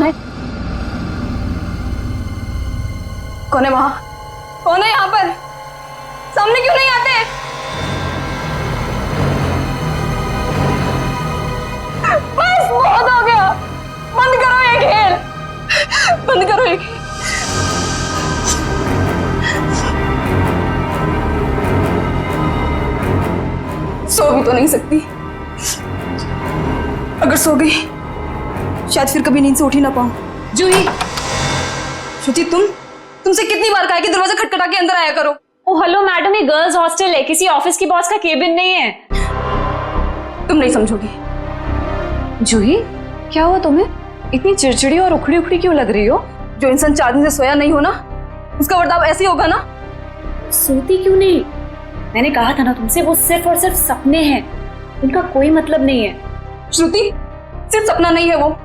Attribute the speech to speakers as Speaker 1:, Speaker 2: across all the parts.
Speaker 1: कौन है? कौन है वहां? कौन है यहाँ पर? सामने क्यों नहीं आते? बस बहुत हो गया, बंद करो ये खेल, बंद करो ये खेल। सो भी तो नहीं सकती, अगर सो गई शायद फिर कभी नींद से उठ ही ना पाऊं। जूही, श्रुति तुमसे कितनी बार कहा कि दरवाजा खटखटा के अंदर आया करो।
Speaker 2: ओ हेलो मैडम, ये गर्ल्स हॉस्टल है, किसी ऑफिस की बॉस का केबिन नहीं है।
Speaker 1: तुम नहीं समझोगी।
Speaker 2: जूही, क्या हुआ तुम्हें? इतनी चिड़चिड़ी और उखड़ी उखड़ी क्यों लग रही हो?
Speaker 1: जो इंसान 4 दिन से सोया नहीं हो ना, उसका बर्ताव ऐसे ही होगा ना।
Speaker 2: सोती क्यों नहीं? मैंने कहा था ना तुमसे, वो सिर्फ और सिर्फ सपने हैं, उनका कोई मतलब नहीं है।
Speaker 1: श्रुति, सिर्फ सपना नहीं है वो,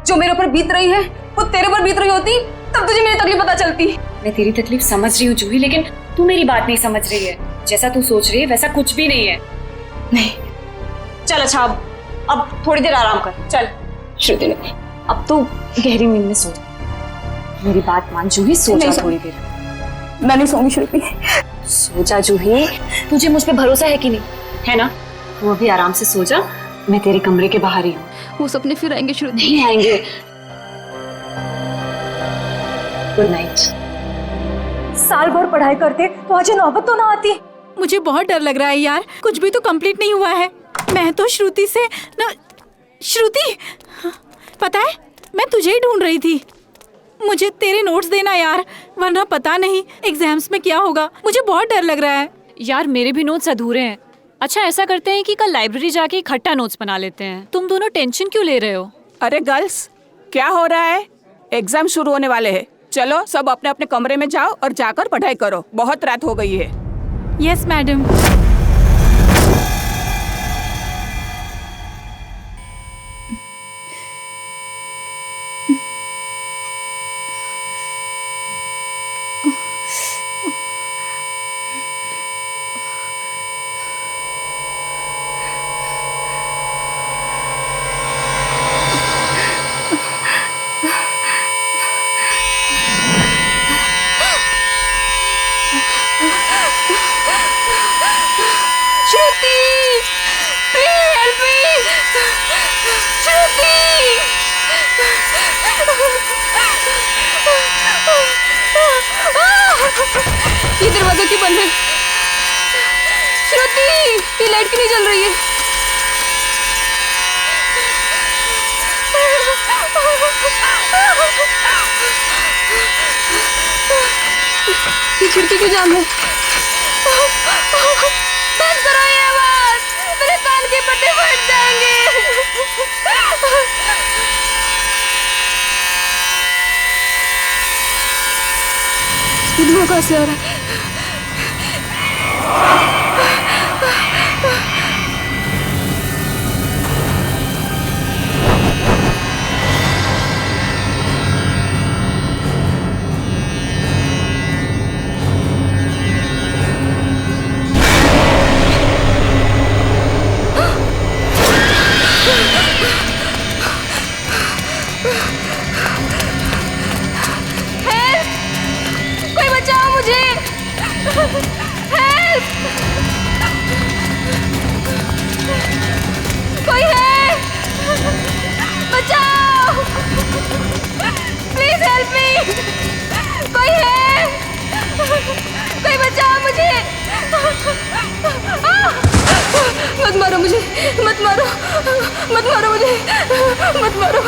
Speaker 1: जो मेरे ऊपर बीत रही है वो तेरे पर बीत रही होती तब तुझे मेरी तकलीफ पता चलती।
Speaker 2: मैं तेरी तकलीफ समझ रही हूँ जूही, लेकिन तू मेरी बात नहीं समझ रही है। जैसा तू सोच रही है वैसा कुछ भी नहीं है।
Speaker 1: नहीं, चल अच्छा अब थोड़ी देर आराम कर। चल
Speaker 2: श्रुति, अब तो गहरी नींद में सो जा। मेरी बात मान जूही, सो जा थोड़ी देर।
Speaker 1: मैं नहीं सोऊंगी श्रुति।
Speaker 2: सो जा जूही, तुझे मुझ पे भरोसा है कि नहीं? है ना? तू अभी आराम से सो जा, मैं तेरे कमरे के बाहर ही हूँ।
Speaker 1: वो सपने फिर आएंगे श्रुति?
Speaker 2: नहीं आएंगे। Good night.
Speaker 3: साल भर पढ़ाई करते तो आज नौबत तो ना आती। मुझे बहुत डर लग रहा है यार, कुछ भी तो कंप्लीट नहीं हुआ है। मैं तो श्रुति से न... श्रुति, पता है मैं तुझे ही ढूंढ रही थी। मुझे तेरे नोट्स देना यार, वरना पता नहीं एग्जाम्स में क्या होगा। मुझे बहुत डर लग रहा है
Speaker 2: यार, मेरे भी नोट्स अधूरे हैं। अच्छा ऐसा करते हैं कि कल लाइब्रेरी जाके इकट्ठा नोट्स बना लेते हैं। तुम दोनों टेंशन क्यों ले रहे हो?
Speaker 4: अरे गर्ल्स, क्या हो रहा है? एग्जाम शुरू होने वाले हैं। चलो सब अपने अपने कमरे में जाओ और जाकर पढ़ाई करो, बहुत रात हो गई है।
Speaker 3: Yes madam.
Speaker 1: ये दरवाजा क्यों बंद है? श्रुति, ये लाइट क्यों नहीं जल रही है? ये खिड़की क्यों जाम है? बंद करो ये आवाज, मेरे कान के पट्टे फट जाएंगे। ये धुआं कहाँ से आ रहा है? कोई बचाओ मुझे! हेल्प! कोई है? बचाओ! Please help me! कोई है? कोई बचाओ मुझे! मत मारो मुझे! मत मारो! मत मारो मुझे! मत मारो!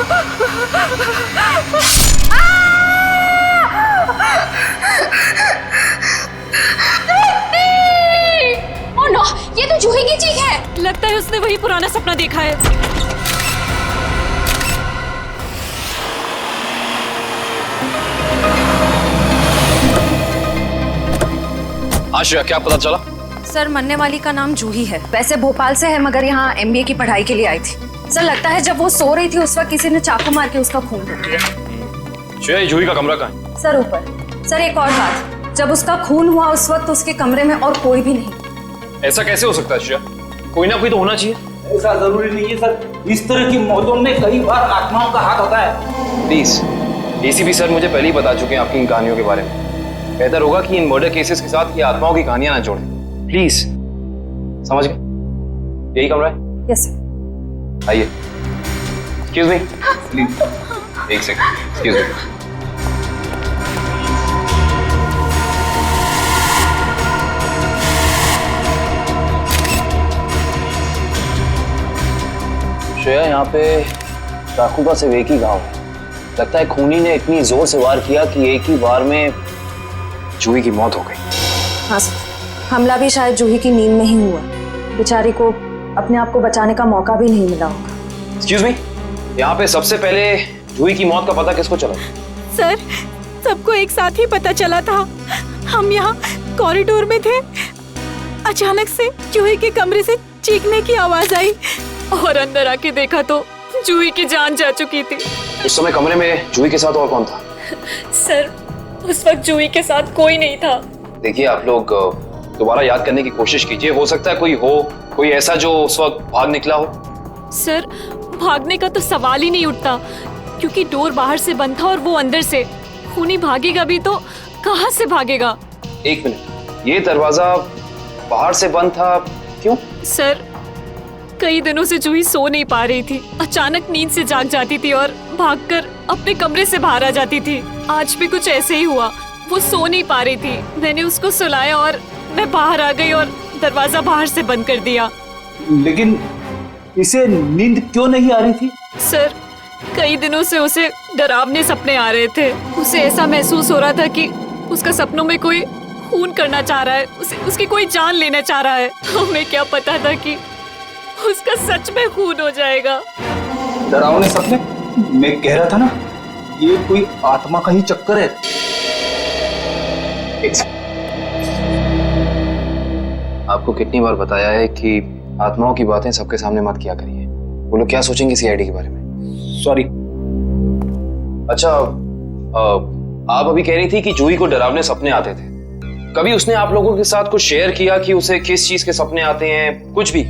Speaker 2: ओह नो, ये तो जूही की चीख है। लगता है उसने वही पुराना सपना देखा है।
Speaker 5: आशिया, क्या पता चला?
Speaker 6: सर, मरने वाली का नाम जूही है। वैसे भोपाल से है, मगर यहाँ MBA की पढ़ाई के लिए आई थी। सर, लगता है जब वो सो रही थी उस वक्त किसी ने चाकू मार के उसका खून रोक दिया।
Speaker 5: जूही का कमरा कहाँ है?
Speaker 6: सर ऊपर। सर एक और बात, जब उसका खून हुआ उस वक्त उसके कमरे में और कोई भी नहीं।
Speaker 5: ऐसा कैसे हो सकता है आशिया? कोई ना कोई तो होना चाहिए।
Speaker 7: ऐसा जरूरी नहीं है सर, इस तरह की मौतों में कई बार आत्माओं का हाथ होता है।
Speaker 5: प्लीज, एसीपी सर मुझे पहले ही बता चुके हैं आपकी इन कहानियों के बारे में। बेहतर होगा कि इन मर्डर केसेस के साथ ये आत्माओं की कहानियां ना जोड़ें। प्लीज, समझ गए? यही कमरा है?
Speaker 6: Yes sir.
Speaker 5: आइए। एक्सक्यूज मी, प्लीज एक सेकंड, एक्सक्यूज मी। श्रेया, यहाँ पे चाकू का सिर्फ एक ही घाव है। लगता है खूनी ने इतनी जोर से वार किया कि एक ही वार में जूही की मौत हो गई।
Speaker 6: हाँ सर, हमला भी शायद जूही की नींद में ही हुआ। बेचारी को अपने आप को बचाने का मौका भी नहीं मिला होगा।
Speaker 5: एक्सक्यूज मी, यहाँ पे सबसे पहले जूही की मौत का पता किसको चला?
Speaker 3: सर, सबको एक साथ ही पता चला था। हम यहाँ कॉरिडोर में थे, अचानक से जूही के कमरे से चीखने की आवाज आई और अंदर आके देखा तो जूही की जान जा चुकी थी।
Speaker 5: उस समय कमरे में जूही के साथ और कौन था?
Speaker 3: सर, उस वक्त जूही के साथ कोई नहीं था।
Speaker 5: देखिए, आप लोग दोबारा याद करने की कोशिश कीजिए। हो सकता है कोई ऐसा जो उस वक्त भाग निकला हो।
Speaker 3: सर, भागने का तो सवाल ही नहीं उठता, क्योंकि डोर बाहर से बंद था और वो अंदर से। खूनी भागेगा भी तो कहाँ से भागेगा?
Speaker 5: एक मिनट, ये दरवाजा बाहर से बंद था, क्यों?
Speaker 3: सर, कई दिनों से जूही सो नहीं पा रही थी। अचानक नींद से जाग जाती थी और भागकर अपने कमरे से बाहर आ जाती थी। आज भी कुछ ऐसे ही हुआ। वो सो नहीं पा रही थी, मैंने उसको सुलाया और मैं बाहर आ गई और दरवाजा बाहर से बंद कर दिया।
Speaker 7: लेकिन इसे नींद क्यों नहीं आ रही थी?
Speaker 3: सर, कई दिनों से उसे डरावने सपने आ रहे थे। उसे ऐसा महसूस हो रहा था कि उसका सपनों में कोई खून करना चाह रहा है, उसकी कोई जान लेना चाह रहा है। हमें क्या पता था कि उसका सच में खून हो जाएगा।
Speaker 7: डरावने सपने? मैं कह रहा था ना, ये कोई आत्मा का ही चक्कर है।
Speaker 5: आपको कितनी बार बताया है कि आत्माओं की बातें सबके सामने मत किया करिए। वो लोग क्या सोचेंगे सीआईडी के बारे में?
Speaker 7: सॉरी।
Speaker 5: अच्छा, आप अभी कह रही थी कि जूही को डरावने सपने आते थे। कभी उसने आप लोगों के साथ कुछ शेयर किया कि उसे किस चीज के सपने आते हैं? कुछ भी?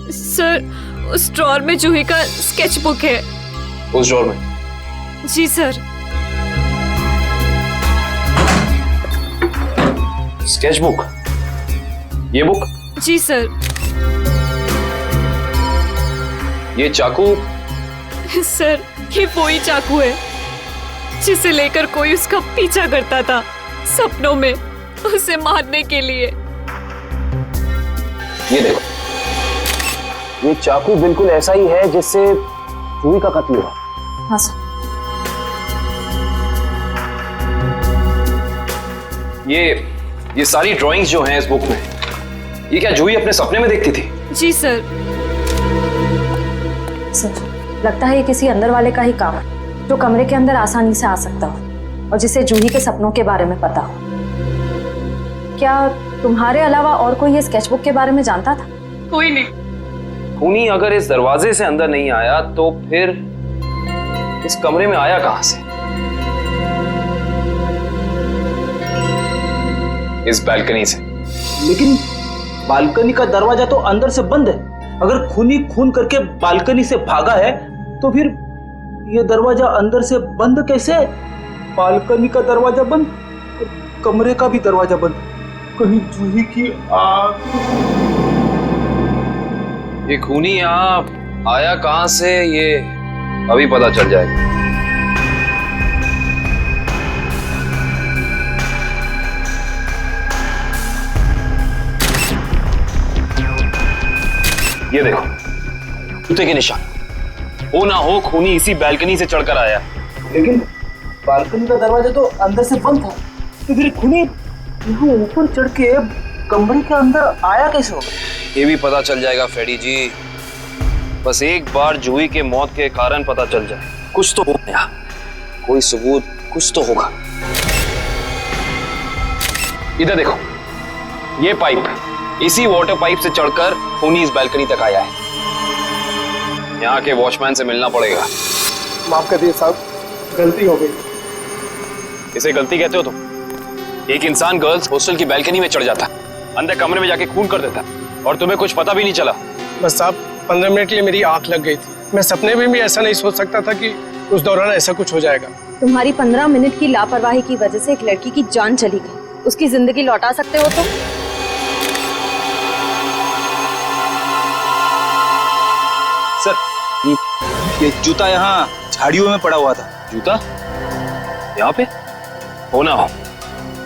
Speaker 3: सर, उस ड्रॉर में जूही का स्केच बुक है।
Speaker 5: उस ड्रॉर में?
Speaker 3: जी सर।
Speaker 5: Sketch book? ये बुक?
Speaker 3: जी सर।
Speaker 5: ये चाकू?
Speaker 3: सर, ये वही चाकू है जिसे लेकर कोई उसका पीछा करता था सपनों में, उसे मारने के लिए।
Speaker 5: ये देखो, ये चाकू बिल्कुल ऐसा ही है जिससे जूही का कत्ल हुआ।
Speaker 6: हाँ सर।
Speaker 5: ये सारी ड्राइंग्स जो हैं इस बुक में, ये क्या जूही अपने सपने में देखती थी?
Speaker 3: जी सर।
Speaker 6: सर, लगता है ये किसी अंदर वाले का ही काम है, जो कमरे के अंदर आसानी से आ सकता हो और जिसे जूही के सपनों के बारे में पता हो। क्या तुम्हारे अलावा और कोई ये स्केचबुक के बारे में जानता था?
Speaker 3: कोई नहीं।
Speaker 5: खूनी अगर इस दरवाजे से अंदर नहीं आया तो फिर इस कमरे में आया कहां से? इस बालकनी से।
Speaker 7: लेकिन बालकनी का दरवाजा तो अंदर से बंद है। अगर खूनी खून करके बालकनी से भागा है तो फिर ये दरवाजा अंदर से बंद कैसे? बालकनी का दरवाजा बंद, कमरे का भी दरवाजा बंद। कहीं जूही की आग?
Speaker 5: ये खूनी यहाँ आया कहां से, ये अभी पता चल जाएगा। ये देखो, जूते के निशान। हो ना हो खूनी इसी बालकनी से चढ़कर आया।
Speaker 7: लेकिन बालकनी का दरवाजा तो अंदर से बंद था, तो फिर खूनी यहाँ ऊपर चढ़ के कमरे के अंदर आया कैसे होगा?
Speaker 5: ये भी पता चल जाएगा फ्रेडी जी। बस एक बार जूही के मौत के कारण पता चल जाए, कुछ तो हो गया, कोई सबूत कुछ तो होगा। इधर देखो, ये पाइप, इसी वाटर पाइप से चढ़कर खूनी इस बालकनी तक आया है। यहाँ के वॉचमैन से मिलना पड़ेगा।
Speaker 7: माफ कर दिए साहब, गलती हो गई।
Speaker 5: इसे गलती कहते हो तुम? एक इंसान गर्ल्स हॉस्टल की बालकनी में चढ़ जाता, अंदर कमरे में जाके खून कर देता, और तुम्हें कुछ पता भी नहीं चला।
Speaker 8: बस साहब, 15 मिनट के लिए मेरी आंख लग गई थी। मैं सपने में भी ऐसा नहीं सोच सकता था कि उस दौरान ऐसा कुछ हो जाएगा।
Speaker 6: तुम्हारी 15 मिनट की लापरवाही की वजह से एक लड़की की जान चली गई, उसकी जिंदगी लौटा सकते हो तुम?
Speaker 7: सर ये जूता यहाँ झाड़ियों में पड़ा हुआ था।
Speaker 5: जूता यहाँ पे? हो ना हो,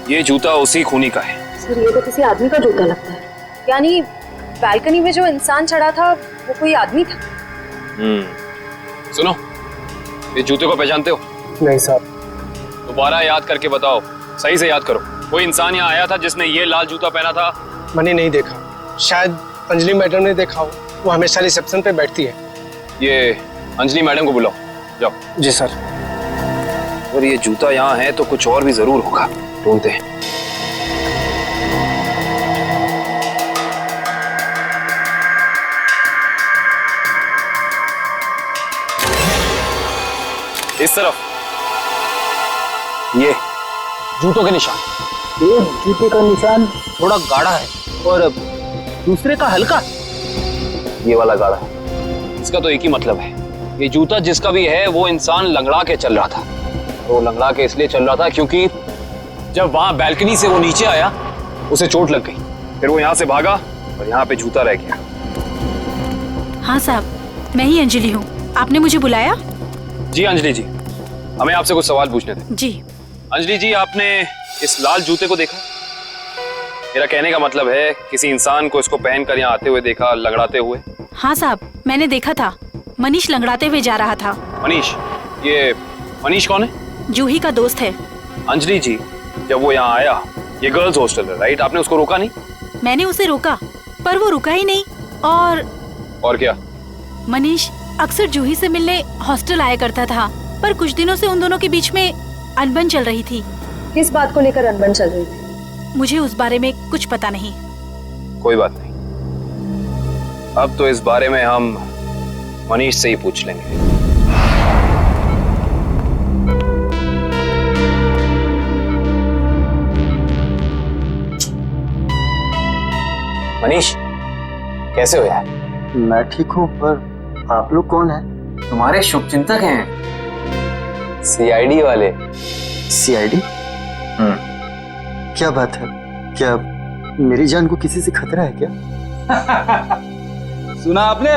Speaker 5: ये जूता उसी खूनी का है।
Speaker 6: सर ये तो किसी आदमी का जूता लगता है। यानी बालकनी में जो इंसान चढ़ा था वो कोई आदमी था?
Speaker 5: सुनो, ये जूते को पहचानते हो?
Speaker 8: नहीं साहब।
Speaker 5: दोबारा याद करके बताओ, सही से याद करो। कोई इंसान यहाँ आया था जिसने ये लाल जूता पहना था?
Speaker 8: मैंने नहीं देखा, शायद अंजलि मैडम ने देखा हो, वो हमेशा रिसेप्शन पे बैठती है।
Speaker 5: ये अंजलि मैडम को बुलाओ, जाओ।
Speaker 8: जी सर।
Speaker 5: अगर ये जूता यहाँ है तो कुछ और भी जरूर होगा, ढूंढते हैं। इस तरफ ये जूतों के निशान।
Speaker 7: एक जूते का निशान थोड़ा गाढ़ा है और दूसरे का हल्का।
Speaker 5: ये वाला गाढ़ा है। इसका तो एक ही मतलब है, ये जूता जिसका भी है वो इंसान लंगड़ा के चल रहा था। वो लंगड़ा के इसलिए चल रहा था क्योंकि जब वहां बैल्कनी से वो नीचे आया उसे चोट लग गई, फिर वो यहाँ से भागा और यहाँ पे जूता रह गया।
Speaker 3: हाँ साहब, मैं ही अंजलि हूँ, आपने मुझे बुलाया?
Speaker 5: जी अंजलि जी, हमें आपसे कुछ सवाल पूछने थे।
Speaker 3: जी।
Speaker 5: अंजलि जी, आपने इस लाल जूते को देखा? मेरा कहने का मतलब है किसी इंसान को इसको पहनकर यहाँ आते हुए देखा, लंगड़ाते हुए?
Speaker 3: हाँ साहब, मैंने देखा था, मनीष लंगड़ाते हुए जा रहा था।
Speaker 5: मनीष? ये मनीष कौन है?
Speaker 3: जूही का दोस्त है।
Speaker 5: अंजलि जी, जब वो यहाँ आया, ये गर्ल्स हॉस्टल है राइट, आपने उसको रोका नहीं?
Speaker 3: मैंने उसे रोका पर वो रुका ही नहीं। और
Speaker 5: क्या?
Speaker 3: मनीष अक्सर जूही से मिलने हॉस्टल आया करता था, पर कुछ दिनों से उन दोनों के बीच में अनबन चल रही थी।
Speaker 6: किस बात को लेकर अनबन चल रही थी?
Speaker 3: मुझे उस बारे में कुछ पता नहीं।
Speaker 5: कोई बात नहीं, अब तो इस बारे में हम मनीष से ही पूछ लेंगे। मनीष, कैसे हो यार?
Speaker 9: मैं ठीक हूँ, पर आप लोग कौन हैं?
Speaker 5: तुम्हारे शुभचिंतक हैं, सीआईडी वाले।
Speaker 9: सीआईडी? क्या बात है? क्या मेरी जान को किसी से खतरा है क्या?
Speaker 7: सुना आपने?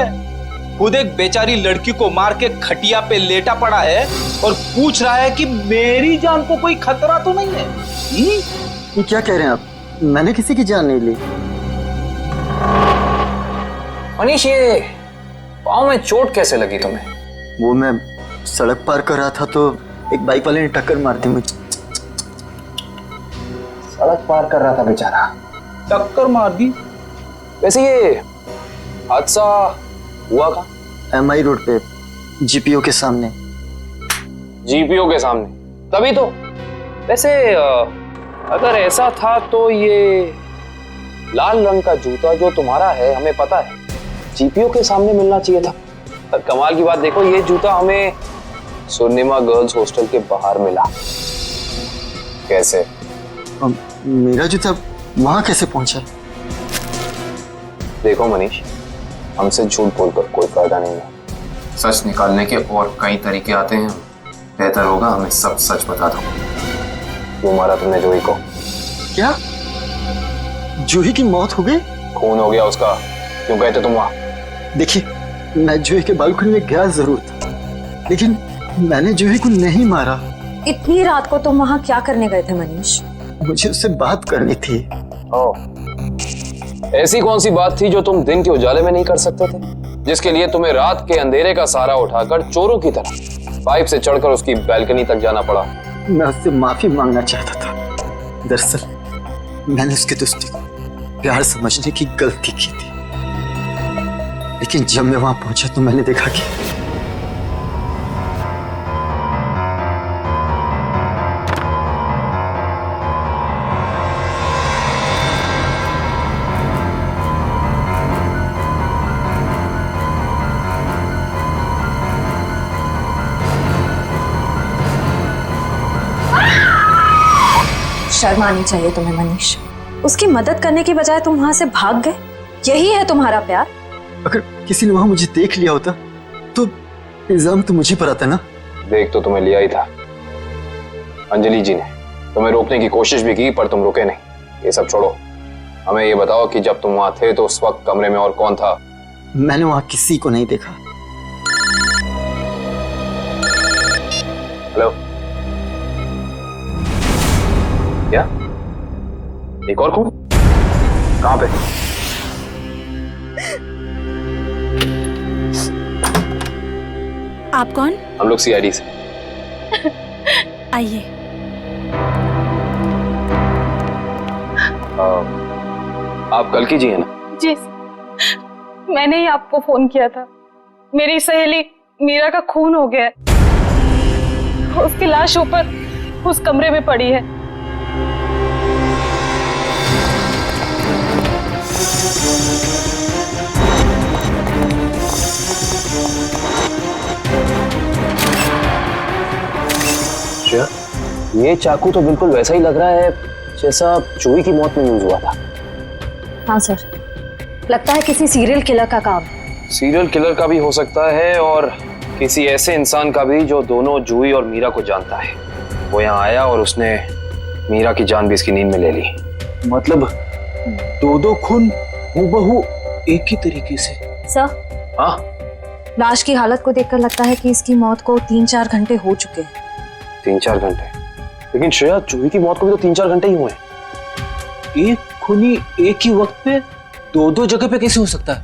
Speaker 7: खुद एक बेचारी लड़की को मार के खटिया पे लेटा पड़ा है और पूछ रहा है कि मेरी जान को कोई खतरा तो नहीं है।
Speaker 9: ये क्या कह रहे हैं आप? मैंने किसी की जान नहीं ली।
Speaker 5: मनीष, ये पाँव में चोट कैसे लगी तुम्हें?
Speaker 9: वो मैं सड़क पार कर रहा था तो एक बाइक वाले ने टक्कर मार दी मुझे।
Speaker 5: सड़क पार कर रहा था बेचारा,
Speaker 7: टक्कर मार दी?
Speaker 5: वैसे ये हादसा हुआ कहाँ?
Speaker 9: MI रोड पे, जीपीओ के सामने।
Speaker 5: जीपीओ के सामने? तभी तो। वैसे अगर ऐसा था तो ये लाल रंग का जूता जो तुम्हारा है, हमें पता है जीपीओ के सामने मिलना चाहिए था। पर कमाल की बात देखो, ये जूता हमें स्वर्णिमा गर्ल्स हॉस्टल के बाहर मिला। कैसे?
Speaker 9: मेरा जूता वहां कैसे पहुंचा?
Speaker 5: देखो मनीष, हमसे झूठ बोलकर कोई फायदा नहीं है। सच निकालने के और कई तरीके आते हैं। बेहतर होगा हमें सब सच बता दो। क्यों मारा तुमने जूही को?
Speaker 9: क्या जूही की मौत हो गई?
Speaker 5: खून हो गया उसका। क्यों गए थे तुम वहां?
Speaker 9: देखिए, मैं जूही के बालकनी में गया जरूर था, लेकिन मैंने जूही को नहीं मारा।
Speaker 6: इतनी रात को तुम वहाँ क्या करने गए थे मनीष?
Speaker 9: मुझे उससे बात करनी थी।
Speaker 5: ऐसी कौन सी बात थी जो तुम दिन के उजाले में नहीं कर सकते थे, जिसके लिए तुम्हें रात के अंधेरे का सहारा उठाकर चोरों की तरह पाइप से चढ़कर उसकी बैल्कनी तक जाना पड़ा?
Speaker 9: मैं उससे माफी मांगना चाहता था। दरअसल मैंने उसके दोस्ती को प्यार समझने की गलती की थी, लेकिन जब मैं वहां पहुंचा तो मैंने देखा कि
Speaker 6: शर्म आनी चाहिए तुम्हें मनीष। उसकी मदद करने की बजाय तुम वहां से भाग गए। यही है तुम्हारा प्यार?
Speaker 9: अगर किसी ने वहां मुझे देख लिया होता तो इल्जाम तो मुझे पर आता ना।
Speaker 5: देख तो तुम्हें लिया ही था। अंजलि जी ने तुम्हें रोकने की कोशिश भी की पर तुम रुके नहीं। ये सब छोड़ो, हमें ये बताओ कि जब तुम वहां थे तो उस वक्त कमरे में और कौन था?
Speaker 9: मैंने वहां किसी को नहीं देखा।
Speaker 5: हेलो, क्या एक और खून? कहां पे?
Speaker 3: आप कौन?
Speaker 5: हम लोग सीआईडी से।
Speaker 3: आइए।
Speaker 5: आप कल की जी है ना?
Speaker 1: जी, मैंने ही आपको फोन किया था। मेरी सहेली मीरा का खून हो गया है। उसकी लाश ऊपर उस कमरे में पड़ी है।
Speaker 5: श्रेया, ये चाकू तो बिल्कुल वैसा ही लग रहा है जैसा जूही की मौत में यूज हुआ था।
Speaker 6: हाँ सर, लगता है किसी सीरियल किलर का काम।
Speaker 5: सीरियल किलर का भी हो सकता है और किसी ऐसे इंसान का भी जो दोनों जूही और मीरा को जानता है। वो यहाँ आया और उसने मीरा की जान भी इसकी नींद में ले ली।
Speaker 7: मतलब दो खून हूबहू एक ही तरीके से।
Speaker 6: सर,
Speaker 5: हाँ,
Speaker 6: लाश की हालत को देखकर लगता है कि इसकी मौत को 3-4 घंटे हो चुके हैं।
Speaker 5: 3-4 घंटे? लेकिन श्रेया, जूही की मौत को भी तो 3-4 घंटे ही हुए हैं।
Speaker 7: एक खूनी एक ही वक्त पे दो जगह पे कैसे हो सकता है?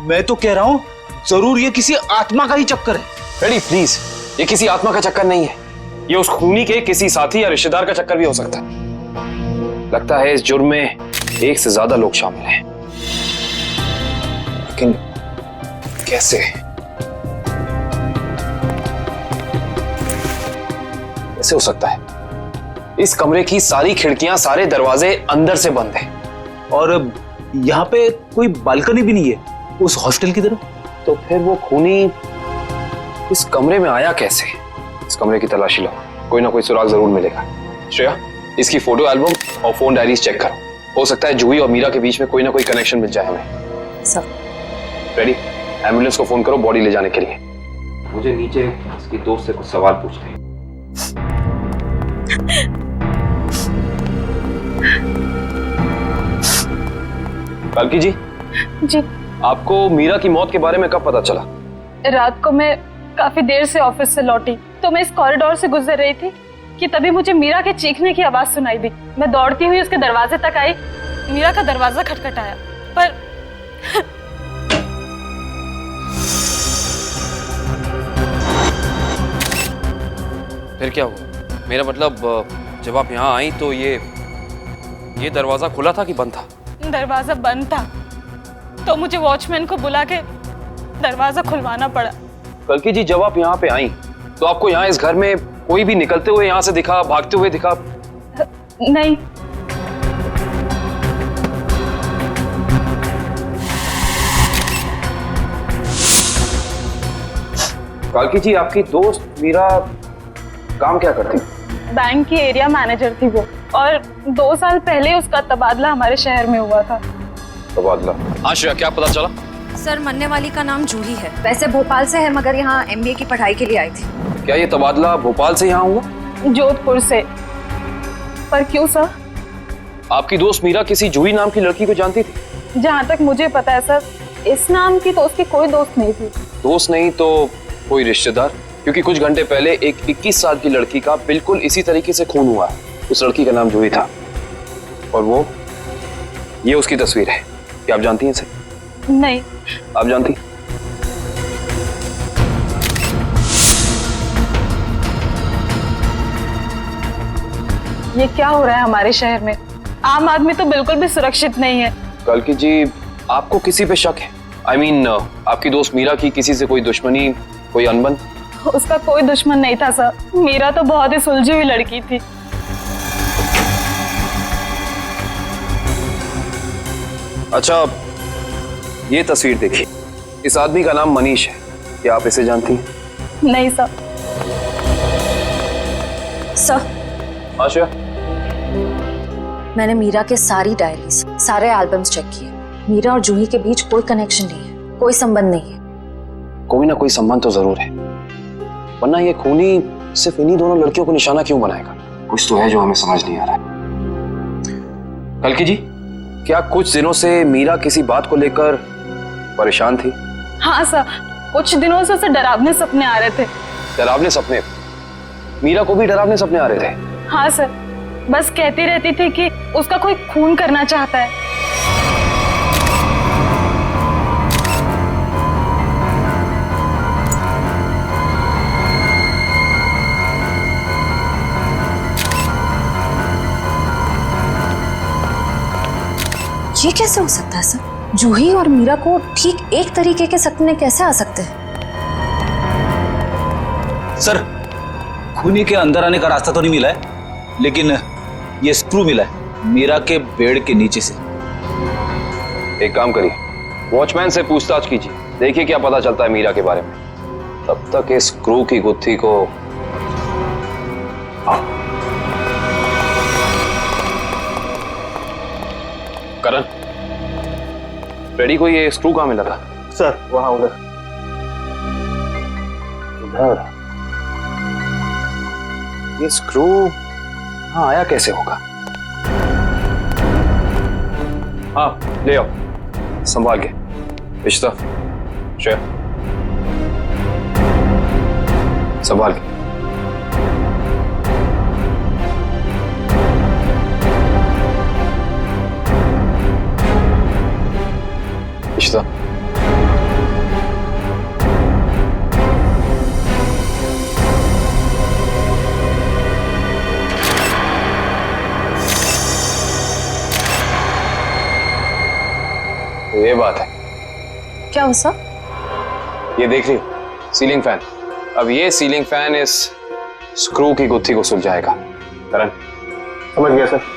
Speaker 7: मैं तो कह रहा हूँ जरूर ये किसी आत्मा का ही चक्कर है।
Speaker 5: रेडी प्लीज, ये किसी आत्मा का चक्कर नहीं है। ये उस खूनी के किसी साथी या रिश्तेदार का चक्कर भी हो सकता है। लगता है इस जुर्म में एक से ज्यादा लोग शामिल हैं। लेकिन कैसे? कैसे हो सकता है? इस कमरे की सारी खिड़कियां, सारे दरवाजे अंदर से बंद हैं।
Speaker 7: और यहाँ पे कोई बालकनी भी नहीं है उस हॉस्टल की तरफ।
Speaker 5: तो फिर वो खूनी इस कमरे में आया कैसे? इस कमरे की तलाशी लो, कोई ना कोई सुराग जरूर मिलेगा। श्रेया, इसकी फोटो एल्बम और फोन डायरीज चेक करो। हो सकता है जूही और मीरा के बीच में कोई ना कोई कनेक्शन मिल जाए हमें।
Speaker 6: सर,
Speaker 5: रेडी, एम्बुलेंस को फोन करो बॉडी ले जाने के लिए। मुझे नीचे इसकी दोस्त से कुछ सवाल पूछने हैं। कालकी जी।
Speaker 1: जी।
Speaker 5: आपको मीरा की मौत के बारे में कब पता चला?
Speaker 1: रात को मैं काफी देर से ऑफिस से लौटी तो मैं इस कॉरिडोर से गुजर रही थी कि तभी मुझे मीरा के चीखने की आवाज सुनाई दी। मैं दौड़ती हुई उसके दरवाजे तक आई। मीरा का दरवाजा खटखटाया पर
Speaker 5: फिर क्या हुआ? मेरा मतलब जब आप यहाँ आई तो ये दरवाजा खुला था कि बंद था?
Speaker 1: दरवाजा बंद था तो मुझे वॉचमैन को बुला के दरवाजा खुलवाना पड़ा।
Speaker 5: कल्कि जी, जब आप यहाँ पे आई तो आपको यहाँ इस घर में कोई भी निकलते हुए यहाँ से दिखा, भागते हुए दिखा?
Speaker 1: नहीं।
Speaker 5: कालकी जी, आपकी दोस्त मीरा काम क्या करती?
Speaker 1: बैंक की एरिया मैनेजर थी वो, और 2 साल पहले उसका तबादला हमारे शहर में हुआ था।
Speaker 5: तबादला? हाँ श्रेया, क्या पता चला?
Speaker 6: सर, मरने वाली का नाम जूही है। वैसे भोपाल से है मगर यहाँ MBA की पढ़ाई के लिए आई थी।
Speaker 5: क्या ये तबादला भोपाल से यहाँ हुआ?
Speaker 1: जोधपुर से। पर क्यों सर?
Speaker 5: आपकी दोस्त मीरा किसी जूही नाम की लड़की को जानती थी?
Speaker 1: जहाँ तक मुझे पता है सर, इस नाम की तो उसकी कोई दोस्त नहीं थी।
Speaker 5: दोस्त नहीं तो कोई रिश्तेदार? क्योंकि कुछ घंटे पहले एक 21 साल की लड़की का बिल्कुल इसी तरीके से खून हुआ है। उस लड़की का नाम जूही था और ये उसकी तस्वीर है। क्या आप जानती हैं इसे?
Speaker 1: नहीं।
Speaker 5: आप जानती?
Speaker 1: ये क्या हो रहा है हमारे शहर में? आम आदमी तो बिल्कुल भी सुरक्षित नहीं है।
Speaker 5: कल्कि जी, आपको किसी पे शक है? I mean, आपकी दोस्त मीरा की किसी से कोई दुश्मनी, कोई अनबन?
Speaker 1: उसका कोई दुश्मन नहीं था सर। मीरा तो बहुत ही सुलझी हुई लड़की थी।
Speaker 5: अच्छा, ये तस्वीर देखिए। इस आदमी का नाम मनीष है। क्या आप इसे जानती हैं?
Speaker 1: नहीं सर।
Speaker 6: सर,
Speaker 5: आशा,
Speaker 6: मैंने मीरा के सारी डायरीज, सारे एल्बम्स चेक किए। मीरा और जूही के बीच कोई कनेक्शन नहीं है, कोई संबंध नहीं है।
Speaker 5: कोई ना कोई संबंध तो जरूर है, वरना ये खूनी सिर्फ इन्हीं दोनों लड़कियों को निशाना क्यों बनाएगा? कुछ तो है जो हमें समझ नहीं आ रहा है। कल्कि जी, क्या कुछ दिनों से मीरा किसी बात को लेकर परेशान थी?
Speaker 1: हाँ सर, कुछ दिनों से उसे डरावने सपने आ रहे थे।
Speaker 5: डरावने सपने? मीरा को भी डरावने सपने आ रहे थे?
Speaker 1: हाँ सर, बस कहती रहती थी कि उसका कोई खून करना चाहता है।
Speaker 6: ये कैसे हो सकता है सर? जूही और मीरा को ठीक एक तरीके के सपने कैसे आ सकते हैं?
Speaker 7: सर, खूनी के अंदर आने का रास्ता तो नहीं मिला है, लेकिन ये स्क्रू मिला है मीरा के बेड के नीचे से।
Speaker 5: एक काम करिए, वॉचमैन से पूछताछ कीजिए, देखिए क्या पता चलता है मीरा के बारे में। तब तक इस स्क्रू की गुत्थी को करण, फ्रेडी को ये स्क्रू कहाँ मिला था?
Speaker 8: सर वहां उधर।
Speaker 5: इधर? ये स्क्रू हाँ आया कैसे होगा? हाँ ले आओ, संभाल के। इश्ता, श्रेया, संभाल के। इश्ता, ये बात है।
Speaker 6: क्या हो सर?
Speaker 5: ये देख रही हो, सीलिंग फैन। अब ये सीलिंग फैन इस स्क्रू की गुत्थी को सुलझाएगा। करण,
Speaker 8: समझ गया सर।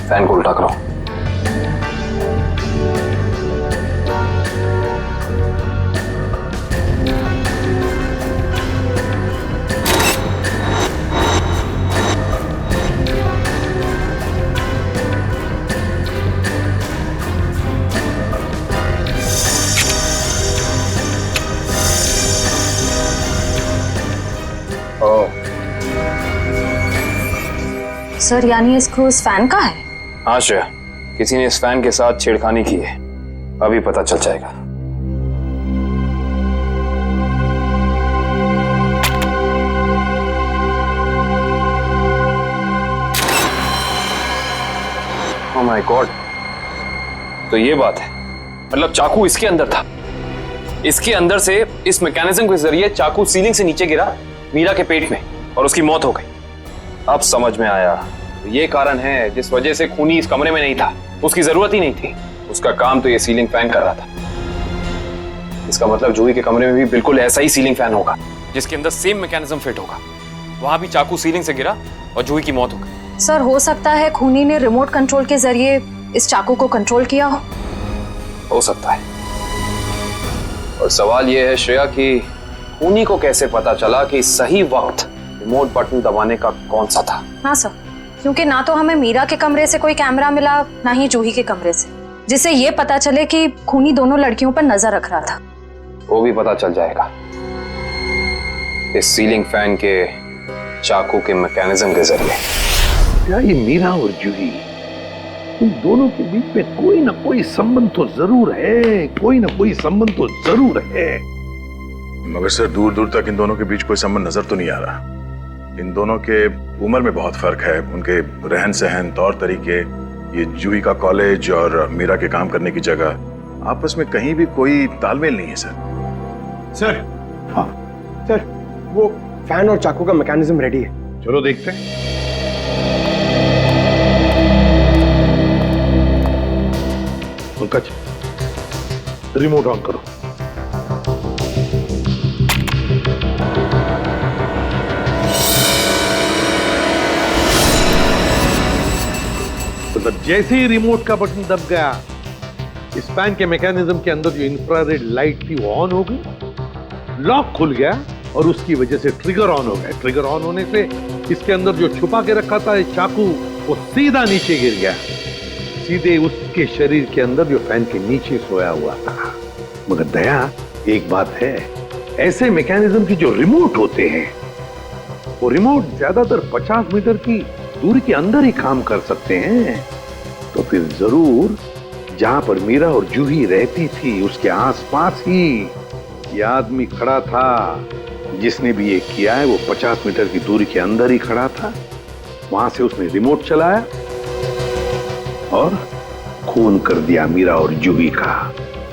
Speaker 5: फैन को उल्टा करो।
Speaker 6: सर यानी ये स्क्रू इस फैन का है?
Speaker 5: हाँ श्रेया, किसी ने इस फैन के साथ छेड़खानी की है, अभी पता चल जाएगा। ओह माय गॉड, तो ये बात है, मतलब चाकू इसके अंदर था। इसके अंदर से इस मैकेनिज्म के जरिए चाकू सीलिंग से नीचे गिरा मीरा के पेट में और उसकी मौत हो गई। अब समझ में आया, ये कारण है जिस वजह से खूनी इस कमरे में नहीं था। उसकी जरूरत ही नहीं थी, उसका काम तो ये सीलिंग फैन कर रहा था। इसका मतलब जूही के कमरे में भी बिल्कुल ऐसा ही सीलिंग फैन होगा जिसके अंदर सेम मैकेनिज्म फिट होगा। वहां भी चाकू सीलिंग से गिरा और जूही की मौत हो गई।
Speaker 6: सर हो सकता है खूनी ने रिमोट कंट्रोल के जरिए इस चाकू को कंट्रोल किया हो
Speaker 5: सकता है। और सवाल यह है श्रेया कि खूनी को कैसे पता चला कि सही वक्त रिमोट बटन दबाने का कौन सा था?
Speaker 6: हाँ सर, क्योंकि ना तो हमें मीरा के कमरे से कोई कैमरा मिला, ना ही जूही के कमरे से, जिससे ये पता चले कि खूनी दोनों लड़कियों पर नजर रख रहा था।
Speaker 5: वो भी पता चल जाएगा इस सीलिंग फैन के चाकू के मैकेनिज्म के जरिए।
Speaker 10: क्या ये मीरा और जूही, इन दोनों के बीच में कोई ना कोई संबंध तो जरूर है, कोई ना कोई संबंध तो जरूर है।
Speaker 11: मगर सर दूर दूर तक इन दोनों के बीच कोई संबंध नजर तो नहीं आ रहा। इन दोनों के उम्र में बहुत फर्क है, उनके रहन सहन, तौर तरीके, ये जूही का कॉलेज और मीरा के काम करने की जगह, आपस में कहीं भी कोई तालमेल नहीं है सर।
Speaker 8: सर हाँ सर, वो फैन और चाकू का मैकेनिज्म रेडी है।
Speaker 10: चलो देखते हैं। पंकज, रिमोट ऑन करो। जैसे ही रिमोट का बटन दब गया, इस फैन के मैकेनिज्म के अंदर जो इंफ्रारेड लाइट थी वो ऑन हो गई, लॉक खुल गया और उसकी वजह से ट्रिगर ऑन हो गया। ट्रिगर ऑन होने से इसके अंदर जो छुपा के रखा था चाकू, वो सीधा नीचे गिर गया, सीधे उसके शरीर के अंदर जो फैन के नीचे सोया हुआ था। मगर दया, एक बात है, ऐसे मैकेनिज्म की जो रिमोट होते हैं, वो रिमोट ज्यादातर 50 मीटर की दूरी के अंदर ही काम कर सकते हैं। तो फिर जरूर जहां पर मीरा और जूही रहती थी उसके आसपास ही ये आदमी खड़ा था। जिसने भी ये किया है वो 50 मीटर की दूरी के अंदर ही खड़ा था। वहां से उसने रिमोट चलाया और खून कर दिया मीरा और जूही का।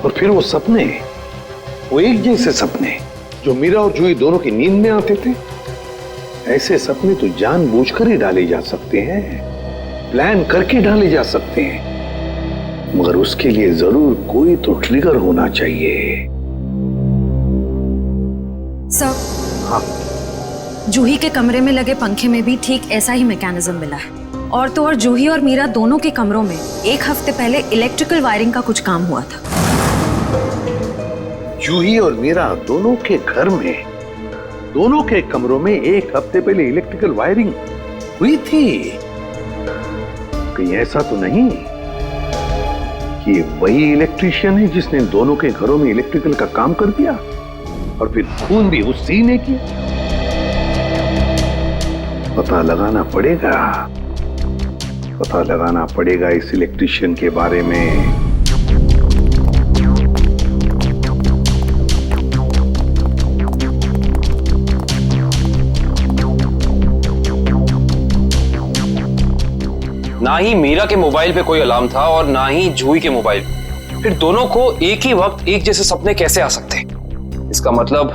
Speaker 10: और फिर वो सपने, वो एक जैसे सपने जो मीरा और जूही दोनों की नींद में आते थे, ऐसे सपने तो जानबूझकर ही डाले जा सकते हैं, प्लान करके डाले जा सकते हैं, मगर उसके लिए जरूर कोई तो ट्रिगर होना चाहिए।
Speaker 6: सर,
Speaker 10: हाँ,
Speaker 6: जूही के कमरे में लगे पंखे में भी ठीक ऐसा ही मैकेनिज्म मिला है। और तो और जूही और मीरा दोनों के कमरों में एक हफ्ते पहले इलेक्ट्रिकल वायरिंग का कुछ काम हुआ था।
Speaker 10: जूही और मीरा दोनों के घर में, दोनों के कमरों में एक हफ्ते पहले इलेक्ट्रिकल वायरिंग हुई थी। कहीं ऐसा तो नहीं कि वही इलेक्ट्रीशियन है जिसने दोनों के घरों में इलेक्ट्रिकल का काम कर दिया और फिर खून भी उसी ने किया? पता लगाना पड़ेगा इस इलेक्ट्रीशियन के बारे में।
Speaker 5: ना ही मीरा के मोबाइल पे कोई अलार्म था और ना ही जूही के मोबाइल। फिर दोनों को एक ही वक्त एक जैसे सपने कैसे आ सकते हैं? इसका मतलब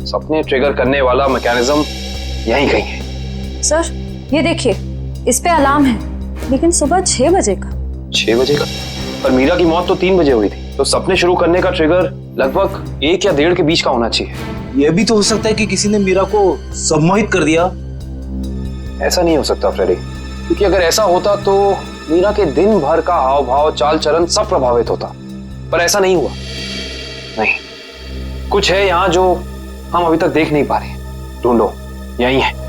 Speaker 5: सपने ट्रिगर करने वाला मैकेनिज्म यहीं कहीं है।
Speaker 6: सर, ये देखिए, इस पे अलार्म है, लेकिन सुबह 6 बजे का।
Speaker 5: 6 बजे का? पर मीरा की मौत तो 3 बजे हुई थी, तो सपने शुरू करने का ट्रिगर लगभग 1 या 1.5 के बीच का होना चाहिए।
Speaker 7: यह भी तो हो सकता है कि किसी ने मीरा को सम्मोहित कर दिया।
Speaker 5: ऐसा नहीं हो सकता फ्रेडी, क्योंकि अगर ऐसा होता तो मीरा के दिन भर का हाव भाव, चाल चलन सब प्रभावित होता। पर ऐसा नहीं हुआ। नहीं, कुछ है यहाँ जो हम अभी तक देख नहीं पा रहे। ढूंढो, यही है।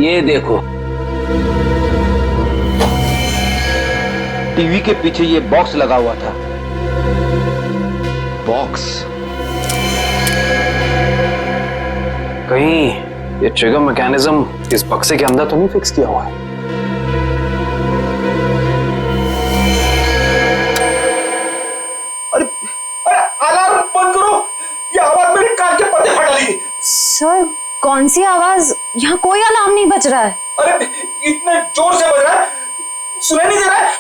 Speaker 7: ये देखो, टीवी के पीछे ये बॉक्स लगा हुआ था।
Speaker 5: बॉक्स? कहीं ये ट्रिगर मैकेनिज्म इस बक्से के अंदर तो नहीं फिक्स किया हुआ है?
Speaker 7: अरे अलार्म बंद करो, ये आवाज मेरे कान के पर्दे फाड़ डाली।
Speaker 6: सर, कौन सी आवाज? यहाँ कोई अलार्म नहीं बज रहा है।
Speaker 7: अरे इतने जोर से बज रहा है, सुनाई नहीं दे रहा है।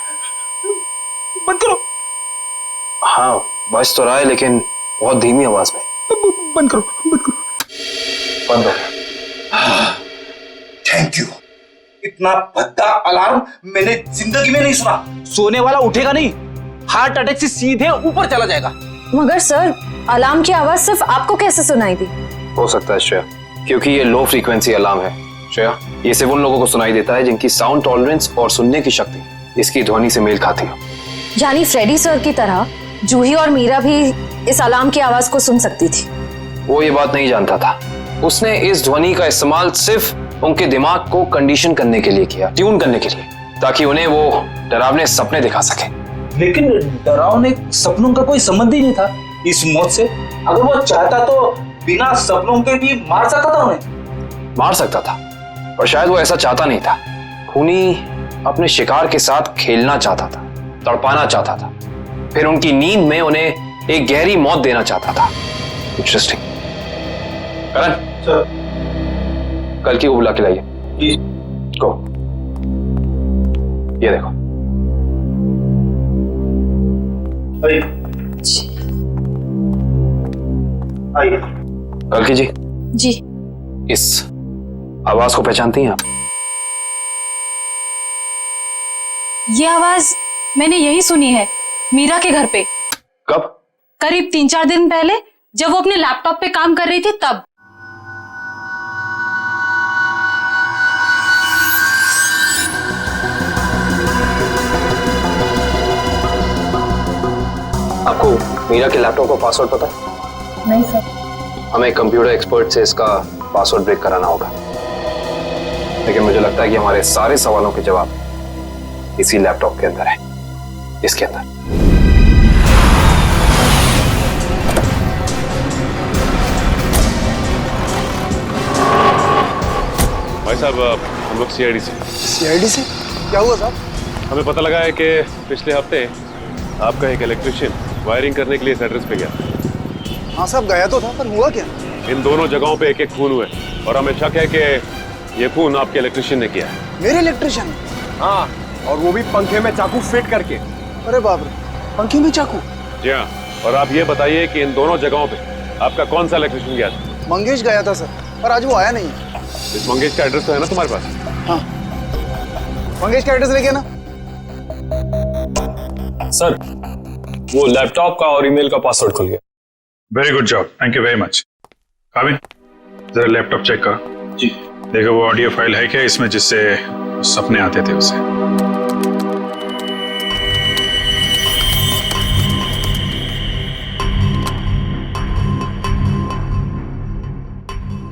Speaker 7: बंद करो।
Speaker 5: हाँ, बज तो रहा है, लेकिन बहुत धीमी आवाज में।
Speaker 7: बंद करो, बंद करो।
Speaker 5: बंद हो गया।
Speaker 7: Thank you. इतना भद्दा अलार्म मैंने जिंदगी में नहीं सुना। सोने वाला उठेगा नहीं, हार्ट अटैक से सीधे ऊपर चला जाएगा।
Speaker 6: मगर सर, अलार्म की आवाज सिर्फ आपको कैसे सुनाई दी?
Speaker 5: हो सकता है श्रेया, क्योंकि ये लो फ्रीक्वेंसी अलार्म है। श्रेया, ये सिर्फ उन लोगों को सुनाई देता है जिनकी साउंड टॉलरेंस और सुनने की शक्ति इसकी ध्वनि से मेल खाती हो।
Speaker 6: यानी फ्रेडी सर की तरह जूही और मीरा भी इस अलार्म की आवाज को सुन सकती थी।
Speaker 5: वो ये बात नहीं जानता था। उसने इस ध्वनि का इस्तेमाल सिर्फ उनके दिमाग को कंडीशन करने के लिए किया, ट्यून करने के लिए, ताकि उन्हें वो डरावने सपने दिखा सके।
Speaker 7: लेकिन डरावने सपनों का कोई संबंध ही नहीं था इस मौत से। अगर वो चाहता तो बिना सपनों के भी मार सकता था उन्हें।
Speaker 5: मार सकता था, पर शायद वो ऐसा चाहता नहीं था। खूनी अपने शिकार के साथ खेलना चाहता था, तड़पाना चाहता था, फिर उनकी नींद में उन्हें एक गहरी मौत देना चाहता था। इंटरेस्टिंग। करण
Speaker 7: सर,
Speaker 5: कल की को बुला के लाइए।
Speaker 7: जी।
Speaker 5: गो। ये देखो।
Speaker 7: आइए। आइए।
Speaker 5: कल की जी।
Speaker 6: जी।
Speaker 5: इस आवाज को पहचानती हैं आप?
Speaker 3: ये आवाज मैंने यही सुनी है,
Speaker 1: मीरा के घर पे।
Speaker 5: कब?
Speaker 1: करीब 3-4 दिन पहले, जब वो अपने लैपटॉप पे काम कर रही थी तब।
Speaker 5: आपको मीरा के लैपटॉप का पासवर्ड पता है?
Speaker 6: नहीं सर।
Speaker 5: हमें कंप्यूटर एक्सपर्ट से इसका पासवर्ड ब्रेक कराना होगा, लेकिन मुझे लगता है कि हमारे सारे सवालों के जवाब इसी लैपटॉप के अंदर है, इसके अंदर।
Speaker 10: भाई साहब, हम लोग सीआईडी से।
Speaker 8: सीआईडी से? क्या हुआ साहब?
Speaker 10: हमें पता लगा है कि पिछले हफ्ते आपका एक इलेक्ट्रिशियन वायरिंग करने के लिए इस एड्रेस पे गया।
Speaker 8: हाँ साहब, गया तो था, पर हुआ क्या?
Speaker 10: इन दोनों जगहों पे एक एक खून हुए और हमें शक है कि ये खून आपके इलेक्ट्रिशियन ने किया है।
Speaker 8: मेरे इलेक्ट्रिशियन?
Speaker 12: हाँ, और वो भी पंखे में चाकू फिट करके।
Speaker 8: अरे बाप रे, पंखे में चाकू?
Speaker 10: जी हाँ, और आप ये बताइए कि इन दोनों जगहों पे आपका कौन सा इलेक्ट्रिशियन गया था?
Speaker 8: मंगेश गया था सर, पर आज वो आया नहीं है।
Speaker 10: इस मंगेश का एड्रेस तो है ना तुम्हारे पास?
Speaker 8: हाँ, मंगेश का एड्रेस लेके ना।
Speaker 5: सर, वो लैपटॉप का और ईमेल का पासवर्ड खुल गया।
Speaker 11: Very good job, thank you very much. काबिन, जरा लैपटॉप चेक करो। जी। देखो वो ऑडियो फाइल है क्या इसमें जिससे सपने आते थे उसे?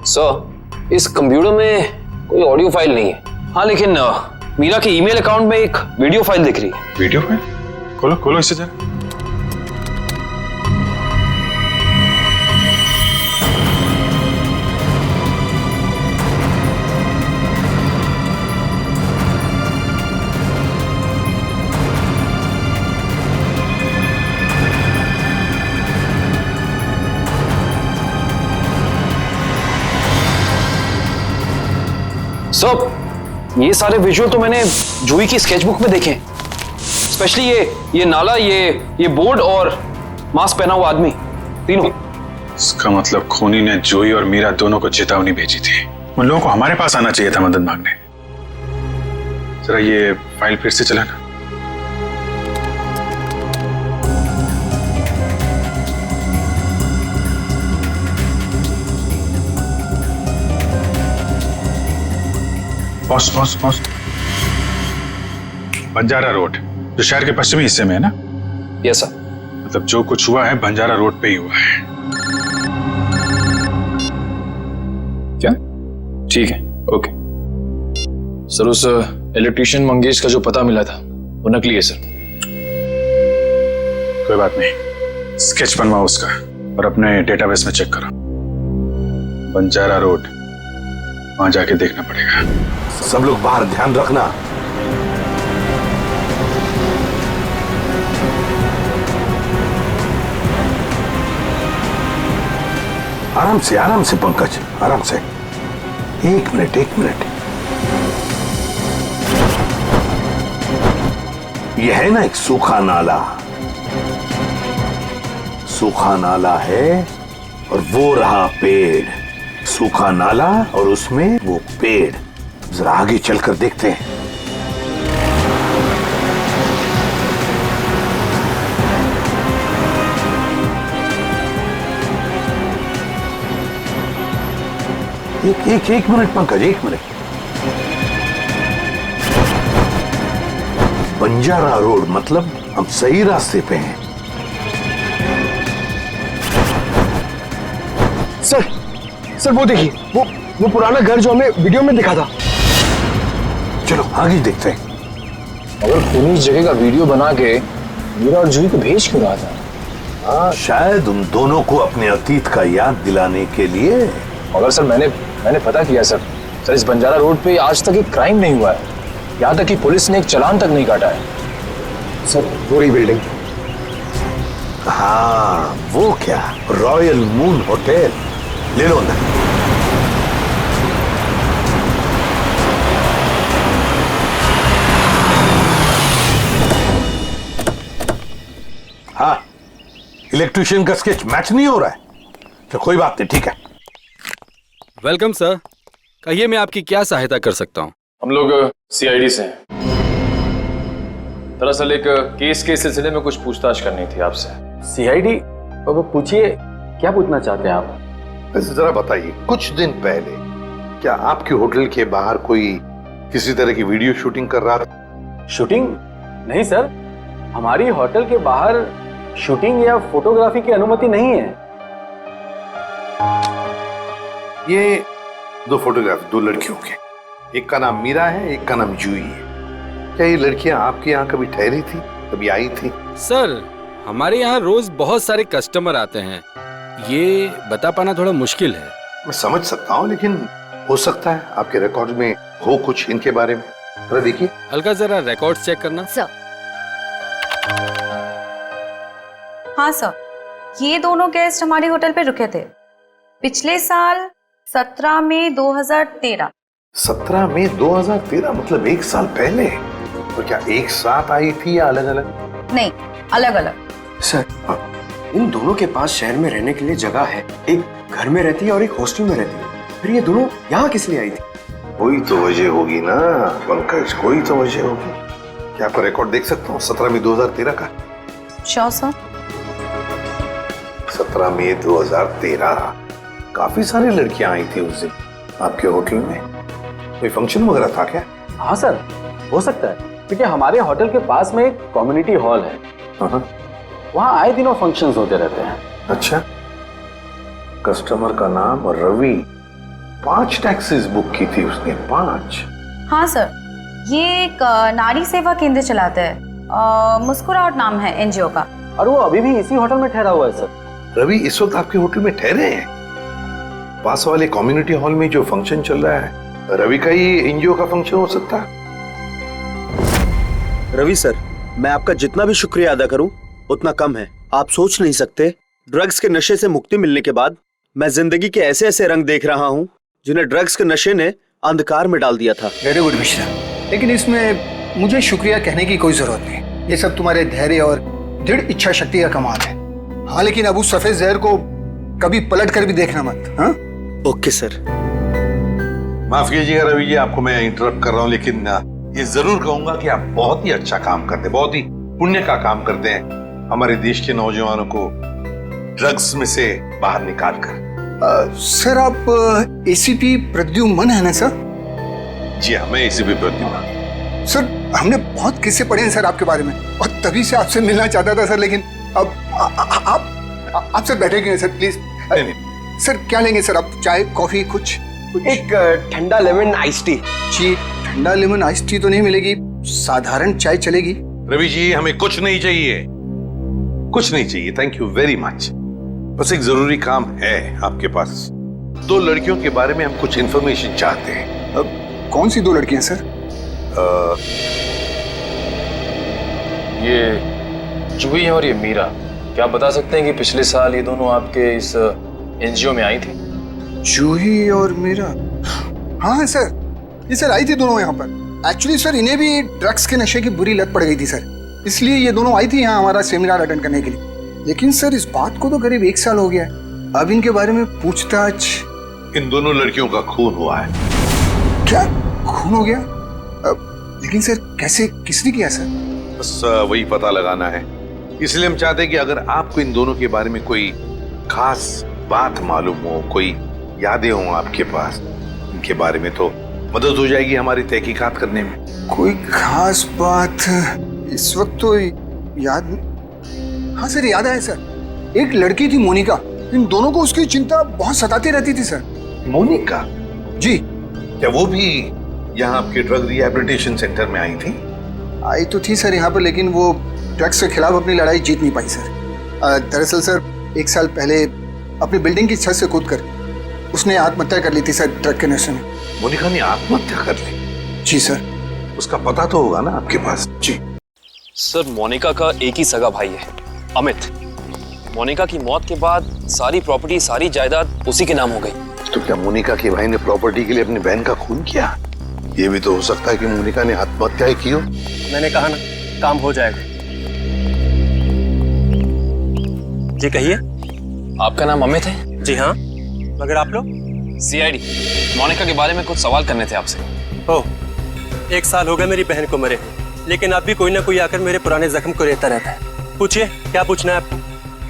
Speaker 5: सर, इस कंप्यूटर में कोई ऑडियो फाइल नहीं है। हाँ, लेकिन मीरा के ईमेल अकाउंट में एक वीडियो फाइल दिख रही है।
Speaker 11: Video file? खोलो खोलो इसे जरा।
Speaker 5: सर, ये सारे विजुअल तो मैंने जूही की स्केचबुक में देखे हैं। स्पेशली ये नाला, ये बोर्ड और मास्क पहना हुआ आदमी, तीनों।
Speaker 11: इसका मतलब खूनी ने जूही और मीरा दोनों को चेतावनी भेजी थी। उन लोगों को हमारे पास आना चाहिए था मदद मांगने। जरा ये फाइल फिर से चलाना। Pause pause pause. Banjara road, जो शहर के पश्चिमी हिस्से में है ना?
Speaker 5: Yes sir.
Speaker 11: मतलब जो कुछ हुआ है बंजारा रोड पे ही हुआ है।
Speaker 5: क्या? ठीक है, ओके। सर, उस इलेक्ट्रिशियन मंगेश का जो पता मिला था वो नकली है सर।
Speaker 11: कोई बात नहीं, स्केच बनवाओ उसका और अपने डेटाबेस में चेक करो। बंजारा रोड, वहां जाके देखना पड़ेगा।
Speaker 12: सब लोग बाहर ध्यान रखना। आराम से पंकज, आराम से। एक मिनट। यह है ना एक सूखा नाला है और वो रहा पेड़। सूखा नाला और उसमें वो पेड़। जरा आगे चलकर देखते हैं। एक मिनट पंकज, एक मिनट। बंजारा रोड मतलब हम सही रास्ते पे हैं।
Speaker 8: सर वो देखिए, वो पुराना घर जो हमें वीडियो में दिखा था।
Speaker 12: चलो आगे देखते हैं।
Speaker 5: अगर खूनी इस जगह का वीडियो बना के मीरा और जूही को भेज क्यों रहा था?
Speaker 12: हाँ, शायद उन दोनों को अपने अतीत का याद दिलाने के लिए।
Speaker 5: मगर सर, मैंने पता किया सर, इस बंजारा रोड पे आज तक एक क्राइम नहीं हुआ है। यहाँ तक कि पुलिस ने एक चालान तक नहीं काटा है।
Speaker 8: सर, वो रही बिल्डिंग।
Speaker 12: हाँ, वो क्या, रॉयल मून होटल। ले लो अंदर। हाँ, इलेक्ट्रिशियन का स्केच मैच नहीं हो रहा है। तो कोई बात नहीं, ठीक है।
Speaker 13: वेलकम सर, कहिए मैं आपकी क्या सहायता कर सकता हूँ?
Speaker 5: हम लोग सीआईडी से हैं। दरअसल एक केस के सिलसिले में कुछ पूछताछ करनी थी आपसे।
Speaker 14: सीआईडी? अब पूछिए, क्या पूछना चाहते हैं आप?
Speaker 12: वैसे जरा बताइए, कुछ दिन पहले क्या आपके होटल के बाहर कोई किसी तरह की वीडियो शूटिंग कर रहा था?
Speaker 14: शूटिंग? नहीं सर, हमारी होटल के बाहर शूटिंग या फोटोग्राफी की अनुमति नहीं है।
Speaker 12: ये दो फोटोग्राफ दो लड़कियों के, एक का नाम मीरा है, एक का नाम जूही है। क्या ये लड़कियां आपके यहाँ कभी ठहरी थी, कभी आई थी?
Speaker 13: सर, हमारे यहाँ रोज बहुत सारे कस्टमर आते हैं, ये बता पाना थोड़ा मुश्किल है।
Speaker 12: मैं समझ सकता हूँ, लेकिन हो सकता है आपके रिकॉर्ड में हो कुछ इनके बारे में। जरा देखिए।
Speaker 13: अलका, जरा रिकॉर्ड्स चेक करना।
Speaker 15: सर। हाँ सर, ये दोनों गेस्ट हमारे होटल पे रुके थे पिछले साल 17 मई 2013।
Speaker 12: 17 मई 2013, मतलब एक साल पहले। और क्या एक साथ आई थी या अलग अलग?
Speaker 15: नहीं, अलग अलग।
Speaker 9: सर, इन दोनों के पास शहर में रहने के लिए जगह है, एक घर में रहती है और एक हॉस्टल में रहती है, फिर ये दोनों यहाँ किस लिए आई थी?
Speaker 12: कोई तो वजह होगी ना पंकज, कोई तो वजह होगी। क्या आपका रिकॉर्ड देख सकता हूँ 17 मई 2013 का?
Speaker 15: Sure sir.
Speaker 12: 17 मई 2013, काफी सारी लड़कियां आई थी उस दिन आपके होटल में। कोई फंक्शन वगैरह था क्या?
Speaker 14: हाँ सर, हो सकता है, क्योंकि हमारे होटल के पास में एक कम्युनिटी हॉल है, वहाँ आए दिनों फंक्शंस होते रहते हैं।
Speaker 12: अच्छा, कस्टमर का नाम रवि, 5 टैक्सीज बुक की थी उसने, 5।
Speaker 15: हाँ सर, ये एक नारी सेवा केंद्र चलाता है, मुस्कुराहट नाम है एनजीओ का।
Speaker 14: और वो अभी भी इसी होटल में ठहरा हुआ है सर।
Speaker 12: रवि इस वक्त आपके होटल में ठहरे हैं? पास वाले कम्युनिटी हॉल में जो फंक्शन चल रहा है, रवि का ही एनजीओ का फंक्शन हो सकता है।
Speaker 9: रवि सर, मैं आपका जितना भी शुक्रिया अदा करूं उतना कम है। आप सोच नहीं सकते, ड्रग्स के नशे से मुक्ति मिलने के बाद मैं जिंदगी के ऐसे ऐसे रंग देख रहा हूं जिन्हें ड्रग्स के नशे ने अंधकार में डाल दिया था।
Speaker 16: वेरी गुड मिश्रा, लेकिन इसमें मुझे शुक्रिया कहने की कोई जरूरत नहीं। ये सब तुम्हारे धैर्य और दृढ़ इच्छा शक्ति का कमाल है। हाँ, लेकिन अब उस सफेद जहर को कभी पलट कर भी देखना मत। हाँ?
Speaker 9: Okay sir.
Speaker 12: माफ कीजिएगा रवि जी, आपको मैं इंटरप्ट कर रहा हूँ, लेकिन ये जरूर कहूंगा कि आप बहुत ही अच्छा काम करते हैं, बहुत ही पुण्य का काम करते हैं हमारे देश के नौजवानों को ड्रग्स में से बाहर निकाल कर।
Speaker 16: सर, आप एसीपी प्रद्युमन है ना सर?
Speaker 12: जी हाँ, मैं एसीपी प्रद्युमन।
Speaker 16: सर, हमने बहुत किस्से पढ़े हैं सर आपके बारे में, और तभी से आपसे मिलना चाहता था सर, लेकिन अब आप सर बैठे क्यों सर, प्लीज। सर, क्या लेंगे सर आप? चाय, कॉफी, कुछ?
Speaker 9: एक ठंडा लेमन आइस टी।
Speaker 16: जी, ठंडा लेमन आइस टी तो नहीं मिलेगी, साधारण चाय चलेगी।
Speaker 12: रवि जी, हमें कुछ नहीं चाहिए, कुछ नहीं चाहिए, थैंक यू वेरी मच। बस एक जरूरी काम है आपके पास। 2 लड़कियों के बारे में हम कुछ इंफॉर्मेशन चाहते हैं।
Speaker 16: अब कौन सी 2 लड़कियां सर?
Speaker 5: ये जूही और ये मीरा, क्या आप बता सकते हैं कि पिछले साल ये दोनों आपके इस एनजीओ में आई थी?
Speaker 16: जूही और मीरा? हाँ सर, ये सर आई थी दोनों यहाँ पर। एक्चुअली सर, इन्हें भी ड्रग्स के नशे की बुरी लत पड़ गई थी सर, इसलिए ये दोनों आई थी यहाँ हमारा सेमिनार अटेंड करने के लिए। लेकिन सर, इस बात को तो करीब 1 साल हो गया है। अब इनके बारे में पूछताछ।
Speaker 12: इन दोनों लड़कियों का खून हुआ है।
Speaker 16: क्या खून हो गया? लेकिन सर, कैसे, किसने किया सर?
Speaker 12: बस वही पता लगाना है, इसलिए हम चाहते हैं कि अगर आपको इन दोनों के बारे में कोई खास बात मालूम हो, कोई यादें हो आपके पास इनके बारे में, तो मदद हो जाएगी हमारी तहकीकात करने में।
Speaker 16: कोई खास बात इस वक्त तो याद। हाँ सर, याद आया सर, एक लड़की थी मोनिका, इन दोनों को उसकी चिंता बहुत सताती रहती थी सर।
Speaker 12: मोनिका?
Speaker 16: जी।
Speaker 12: क्या वो भी यहाँ आपके ड्रग रिहैबिलिटेशन सेंटर में आई थी?
Speaker 16: आई तो थी सर यहाँ पर, लेकिन वो ड्रग्स के खिलाफ अपनी लड़ाई जीत नहीं पाई सर। दरअसल सर, 1 साल पहले अपनी बिल्डिंग की छत से कूदकर उसने आत्महत्या कर ली थी सर, ड्रग के नशे में।
Speaker 12: मोनिका ने आत्महत्या कर ली?
Speaker 16: जी सर।
Speaker 12: उसका पता तो होगा ना आपके पास?
Speaker 16: जी
Speaker 5: सर, मोनिका का एक ही सगा भाई है, अमित। मोनिका की मौत के बाद सारी प्रॉपर्टी, सारी जायदाद उसी के नाम हो गई।
Speaker 12: तो क्या मोनिका के भाई ने प्रॉपर्टी के लिए अपनी बहन का खून किया? ये भी तो हो सकता है कि मोनिका ने आत्महत्या की हो।
Speaker 14: मैंने कहा ना, काम हो जाएगा। जी कहिए।
Speaker 5: आपका नाम अमित है?
Speaker 14: जी हाँ, मगर आप लोग?
Speaker 5: सीआईडी। मोनिका के बारे में कुछ सवाल करने थे आपसे।
Speaker 14: ओह, 1 साल हो गया मेरी बहन को मरे,
Speaker 8: लेकिन अब भी कोई ना कोई आकर मेरे पुराने जख्म को रहता रहता है। पूछिए, क्या पूछना है आपको?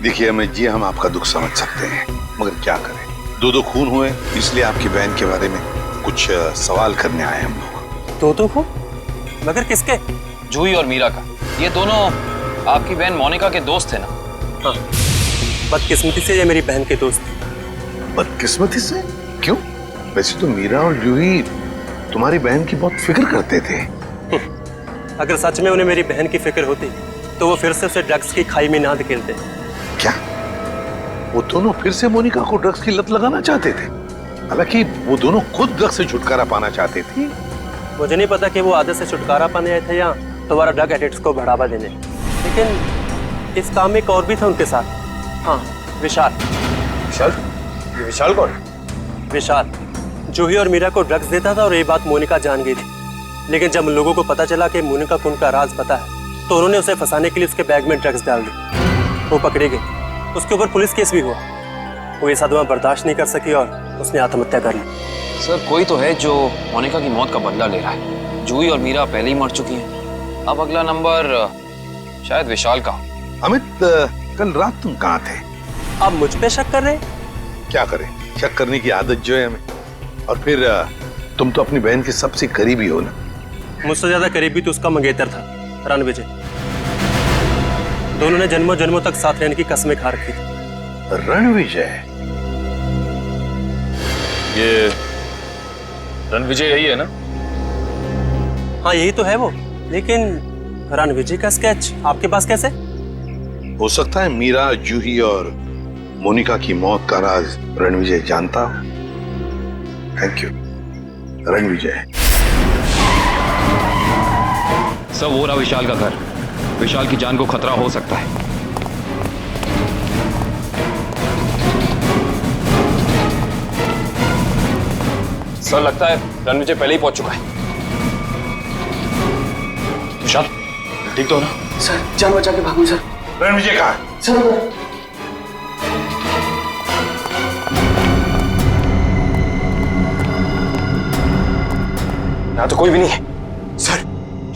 Speaker 12: देखिए अमित जी, हम आपका दुख समझ सकते हैं, मगर क्या करें, दो खून हुए, इसलिए आपकी बहन के बारे में कुछ सवाल करने आए हम लोग।
Speaker 8: दो खून? मगर किसके?
Speaker 5: जूही और मीरा का। ये दोनों आपकी बहन मोनिका के दोस्त थे ना?
Speaker 8: हाँ, बदकिस्मती से ये मेरी बहन के दोस्त थे।
Speaker 12: बदकिस्मती से? क्यों? वैसे तो मीरा और जूही तुम्हारी बहन की बहुत फिक्र करते थे।
Speaker 8: अगर सच में उन्हें मेरी बहन की फिक्र होती तो वो फिर से उसे ड्रग्स की खाई में ना धकेलते।
Speaker 12: क्या वो दोनों फिर से मोनिका को ड्रग्स की लत लगाना चाहते थे? हालांकि वो दोनों खुद ड्रग्स से छुटकारा पाना चाहते थे।
Speaker 8: मुझे नहीं पता कि वो आदत से छुटकारा पाने आए थे या दोबारा ड्रग एडिक्ट्स को बढ़ावा देने, लेकिन इस काम में एक और भी था उनके साथ। हाँ, विशाल।
Speaker 5: विशाल? ये विशाल कौन?
Speaker 8: विशाल जूही और मीरा को ड्रग्स देता था और ये बात मोनिका जान गई थी। लेकिन जब लोगों को पता चला कि मोनिका को उनका राज पता है तो उन्होंने उसे फंसाने के लिए उसके बैग में ड्रग्स डाल दी। वो पकड़ी गई, उसके ऊपर पुलिस केस भी हुआ। वो ये सदमा बर्दाश्त नहीं कर सकी और उसने आत्महत्या कर ली।
Speaker 5: सर, कोई तो है जो मोनिका की मौत का बदला ले रहा है। जूही और मीरा पहले ही मर चुकी हैं। अब अगला नंबर शायद विशाल का।
Speaker 12: अमित, कल रात तुम कहाँ थे?
Speaker 8: आप मुझ पे शक कर रहे हैं?
Speaker 12: क्या करें, शक करने की आदत जो है हमें। और फिर तुम तो अपनी बहन के सबसे करीबी हो ना।
Speaker 8: मुझसे ज्यादा करीबी तो उसका मंगेतर था, रणविजय। दोनों ने जन्मों जन्मों तक साथ रहने की कसमें खा रखी थी।
Speaker 12: रणविजय?
Speaker 5: ये रणविजय यही है ना?
Speaker 8: हाँ, यही तो है वो। लेकिन रणविजय का स्केच आपके पास कैसे?
Speaker 12: हो सकता है मीरा, जूही और मोनिका की मौत का राज रणविजय जानता हो। Thank you Ranvijay.
Speaker 5: सब हो रहा विशाल का घर। विशाल की जान को खतरा हो सकता है। सर, लगता है रणविजय पहले ही पहुंच चुका है। विशाल, ठीक तो हो ना?
Speaker 14: सर, जान बचा के भागो सर।
Speaker 12: रणविजय कहाँ?
Speaker 14: सर,
Speaker 5: यहाँ तो कोई भी नहीं है।
Speaker 14: सर,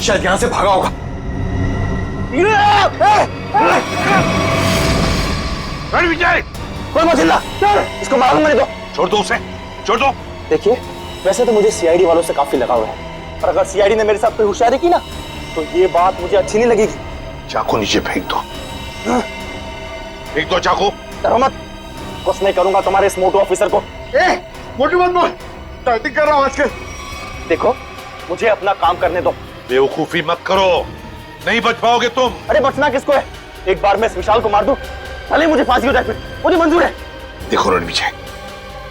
Speaker 14: शायद यहाँ से भागा होगा।
Speaker 12: रणविजय!
Speaker 14: कोई मत हिलना, इसको मालूम नहीं दो।
Speaker 12: छोड़ दो उसे, छोड़ दो।
Speaker 14: देखिए, वैसे तो मुझे सीआईडी वालों से काफी लगाव है, पर अगर सीआईडी ने मेरे साथ कोई होशियारी की ना तो ये बात मुझे अच्छी नहीं लगेगी।
Speaker 12: चाकू नीचे फेंक दो। फेंक दो चाकू।
Speaker 14: डरो मत, कुछ नहीं करूंगा तुम्हारे इस मोटू ऑफिसर को।
Speaker 16: मोटू मत बोल, टाइटिंग कर रहा हूँ आजकल।
Speaker 14: देखो, मुझे अपना काम करने दो।
Speaker 12: बेवकूफी मत करो, नहीं बच पाओगे तुम।
Speaker 14: अरे बचना किसको है? एक बार मैं इस विशाल को मार दूं, भले मुझे फांसी हो जाए, मुझे मंजूर है।
Speaker 12: देखो रणविजय,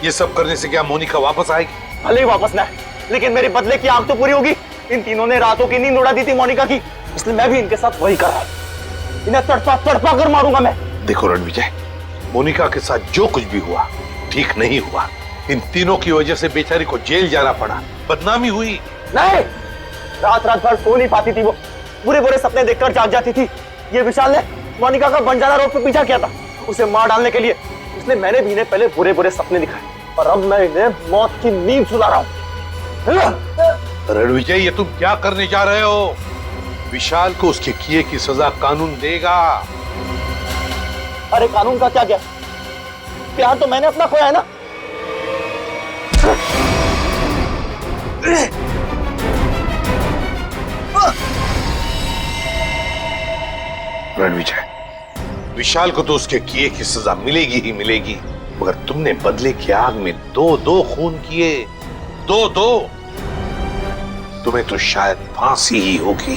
Speaker 12: ये सब करने से क्या मोनिका वापस आएगी?
Speaker 14: भले ही वापस ना, लेकिन मेरे बदले की आग तो पूरी होगी। इन तीनों ने रातों की नींद उड़ा दी थी मोनिका की, इसलिए मैं भी इनके साथ वही कर रहा हूं। इन्हें तड़पा तड़पा कर मारूंगा मैं।
Speaker 12: देखो रणविजय, मोनिका के साथ जो कुछ भी हुआ ठीक नहीं हुआ। इन तीनों की वजह से बेचारी को जेल जाना पड़ा, बदनामी हुई।
Speaker 14: नहीं, रात रात भर सो नहीं पाती थी वो, बुरे बुरे सपने देखकर जाग जाती थी। ये विशाल ने मोनिका का बंजारा रोड पे पीछा किया था उसे मार डालने के लिए, इसलिए मैंने भी इन्हें पहले बुरे बुरे सपने दिखाए और अब मैं इन्हें मौत की नींद सुला रहा हूं।
Speaker 12: रणविजय, ये तुम क्या करने जा रहे हो? विशाल को उसके किए की सजा कानून देगा।
Speaker 14: अरे कानून का क्या? प्यार तो मैंने अपना खोया है ना।
Speaker 12: रणविजय, विशाल को तो उसके किए की सजा मिलेगी ही मिलेगी, मगर तुमने बदले की आग में दो खून किए, दो। तुम्हें तो शायद फांसी ही होगी,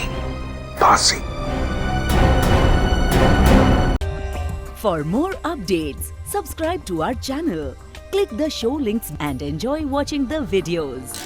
Speaker 12: फांसी।
Speaker 17: For more updates, subscribe to our channel, click the show links and enjoy watching the videos.